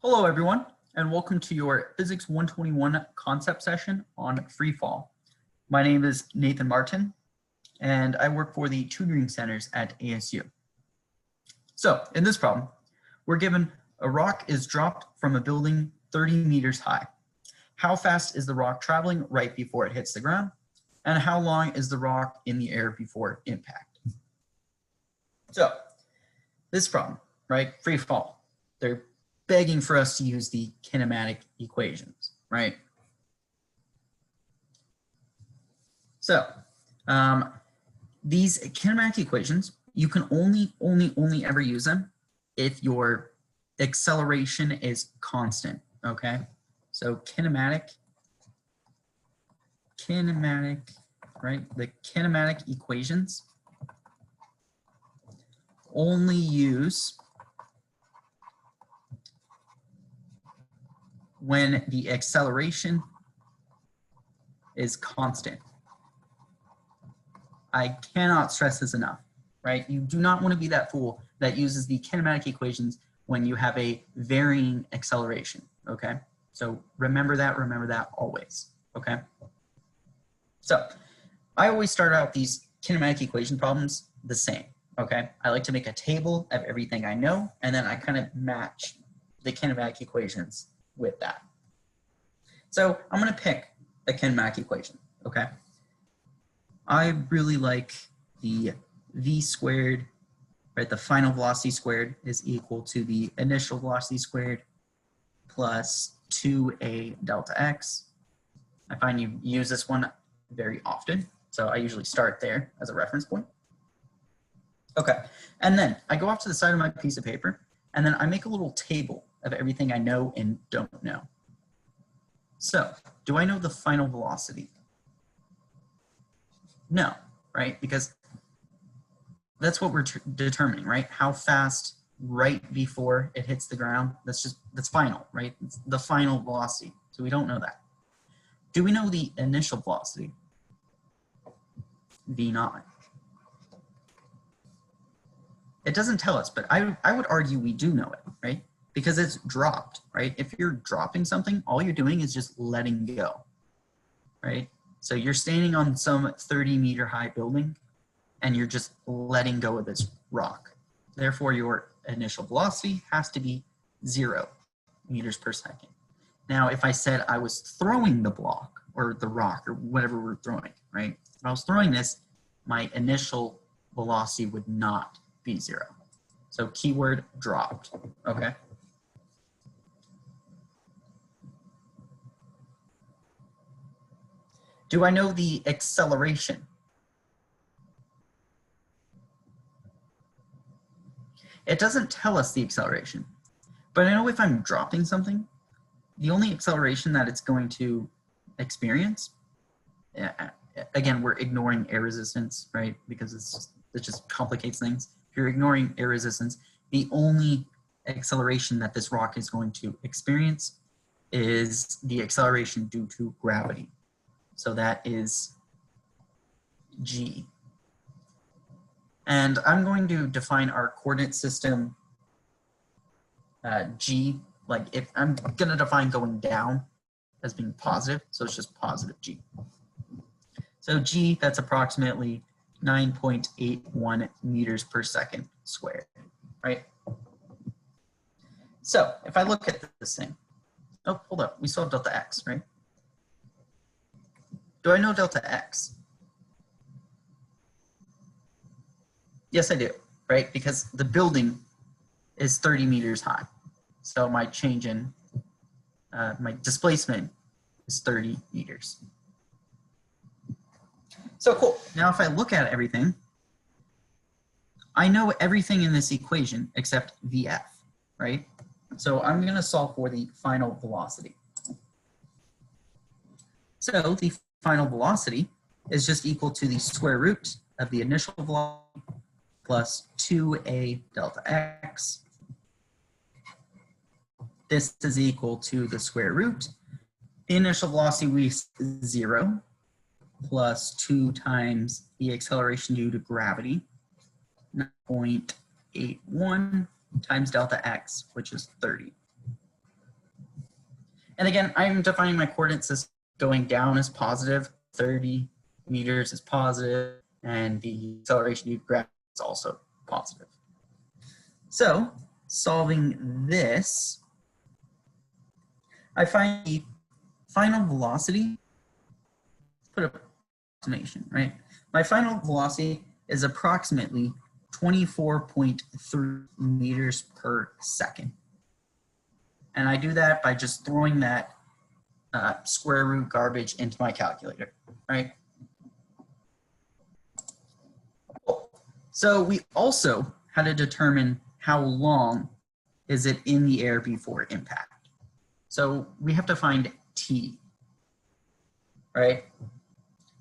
Hello everyone, and welcome to your Physics 121 concept session on free fall. My name is Nathan Martin, and I work for the tutoring centers at ASU. So, in this problem, we're given a rock is dropped from a building 30 meters high. How fast is the rock traveling right before it hits the ground? And how long is the rock in the air before impact? So, this problem, right, free fall, they're begging for us to use the kinematic equations, right? So these kinematic equations, you can only ever use them if your acceleration is constant, okay? So kinematic, right? The kinematic equations only use when the acceleration is constant. I cannot stress this enough, right? You do not want to be that fool that uses the kinematic equations when you have a varying acceleration, okay? So remember that always, okay? So I always start out these kinematic equation problems the same, okay? I like to make a table of everything I know, and then I kind of match the kinematic equations with that. So I'm going to pick a kinematic equation, okay? I really like the v squared, right? The final velocity squared is equal to the initial velocity squared plus 2a delta x. I find you use this one very often, so I usually start there as a reference point. Okay, and then I go off to the side of my piece of paper, and then I make a little table of everything I know and don't know. So, do I know the final velocity? No, right? Because that's what we're determining, right? How fast right before it hits the ground. That's final, right? It's the final velocity. So we don't know that. Do we know the initial velocity? V0. It doesn't tell us, but I would argue we do know it, right? Because it's dropped, right? If you're dropping something, all you're doing is just letting go, right? So you're standing on some 30-meter high building and you're just letting go of this rock. Therefore, your initial velocity has to be 0 meters per second. Now, if I said I was throwing the block or the rock or whatever we're throwing, right? If I was throwing this, my initial velocity would not be 0. So keyword dropped, okay? Do I know the acceleration? It doesn't tell us the acceleration, but I know if I'm dropping something, the only acceleration that it's going to experience, again, we're ignoring air resistance, right? Because it just complicates things. If you're ignoring air resistance, the only acceleration that this rock is going to experience is the acceleration due to gravity. So that is g. And I'm going to define our coordinate system g, like if I'm going to define going down as being positive, so it's just positive g. So g, that's approximately 9.81 meters per second squared, right? So if I look at this thing, oh, hold up, we still have delta x, right? Do I know delta x? Yes, I do, right? Because the building is 30 meters high. So my change in, my displacement is 30 meters. So cool. Now if I look at everything, I know everything in this equation except VF, right? So I'm going to solve for the final velocity. So the final velocity is just equal to the square root of the initial velocity plus 2a delta x. This is equal to the square root. The initial velocity is 0 plus 2 times the acceleration due to gravity, 9.81 times delta x, which is 30. And again, I'm defining my coordinates as going down as positive, 30 meters is positive, and the acceleration due to gravity is also positive. So solving this, I find the final velocity, put an approximation, right? My final velocity is approximately 24.3 meters per second. And I do that by just throwing that square root garbage into my calculator, right? So we also had to determine how long is it in the air before impact. So we have to find t, right?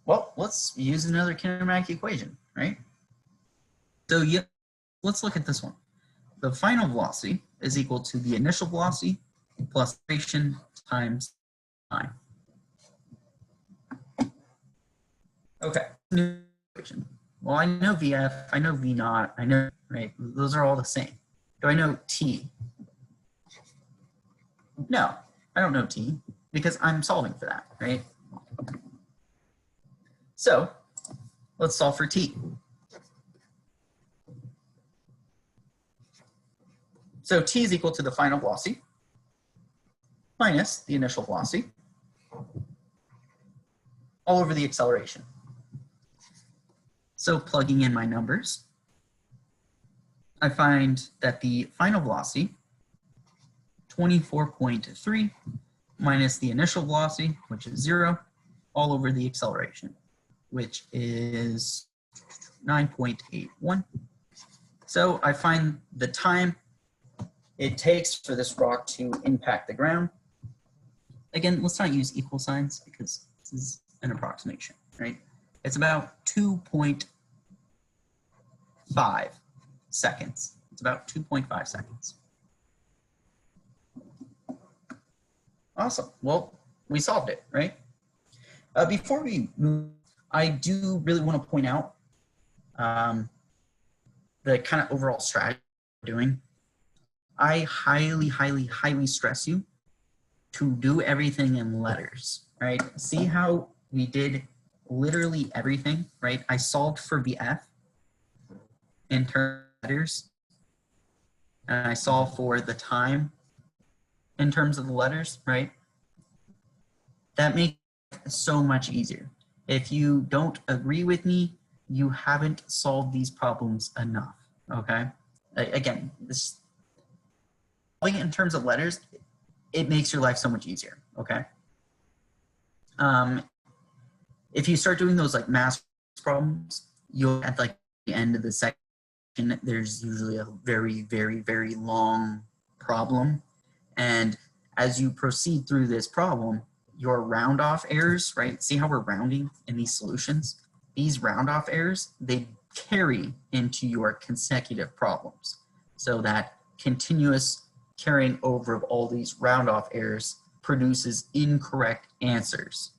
Well, let's use another kinematic equation, right? So yeah, let's look at this one. The final velocity is equal to the initial velocity plus acceleration times time. Okay, new equation. Well, I know VF, I know V naught, I know, right? Those are all the same. Do I know T? No, I don't know T because I'm solving for that, right? So let's solve for T. So T is equal to the final velocity minus the initial velocity all over the acceleration. So plugging in my numbers, I find that the final velocity, 24.3 minus the initial velocity, which is 0, all over the acceleration, which is 9.81. So I find the time it takes for this rock to impact the ground. Again, let's not use equal signs because this is an approximation, right? It's about 2.5 seconds. It's about 2.5 seconds. Awesome. Well, we solved it, right? Before we move, I do really want to point out the kind of overall strategy we're doing. I highly, highly, highly stress you to do everything in letters, right? See how we did literally everything, right? I solved for VF in terms of letters, and I solved for the time in terms of the letters, right? That makes it so much easier. If you don't agree with me, you haven't solved these problems enough, okay? Again, this solving it in terms of letters, it makes your life so much easier, okay? If you start doing those like math problems, you'll at like the end of the section, there's usually a very, very, very long problem. And as you proceed through this problem, your round off errors, right? See how we're rounding in these solutions? These round off errors, they carry into your consecutive problems. So that continuous carrying over of all these round off errors produces incorrect answers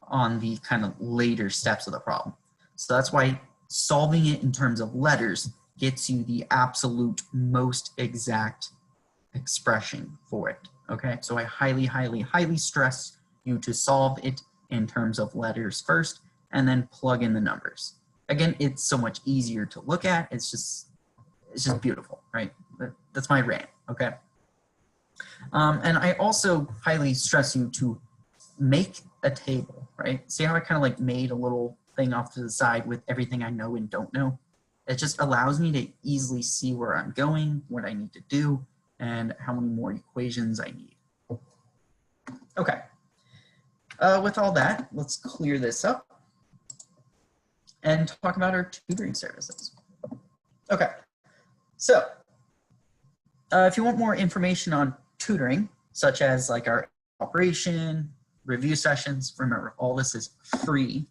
on the kind of later steps of the problem. So that's why solving it in terms of letters gets you the absolute most exact expression for it, okay? So I highly, highly, highly stress you to solve it in terms of letters first and then plug in the numbers. Again, it's so much easier to look at. It's just beautiful, right? That's my rant, okay? And I also highly stress you to make a table, right? See how I kind of like made a little thing off to the side with everything I know and don't know? It just allows me to easily see where I'm going, what I need to do, and how many more equations I need. Okay. With all that, let's clear this up and talk about our tutoring services. Okay. So if you want more information on tutoring, such as like our operation, review sessions, remember all this is free,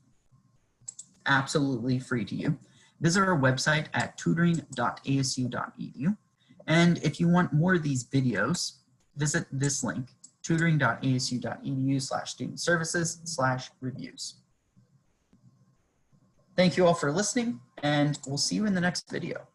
absolutely free to you. Visit our website at tutoring.asu.edu. And if you want more of these videos, visit this link, tutoring.asu.edu/student-services/reviews. Thank you all for listening, and we'll see you in the next video.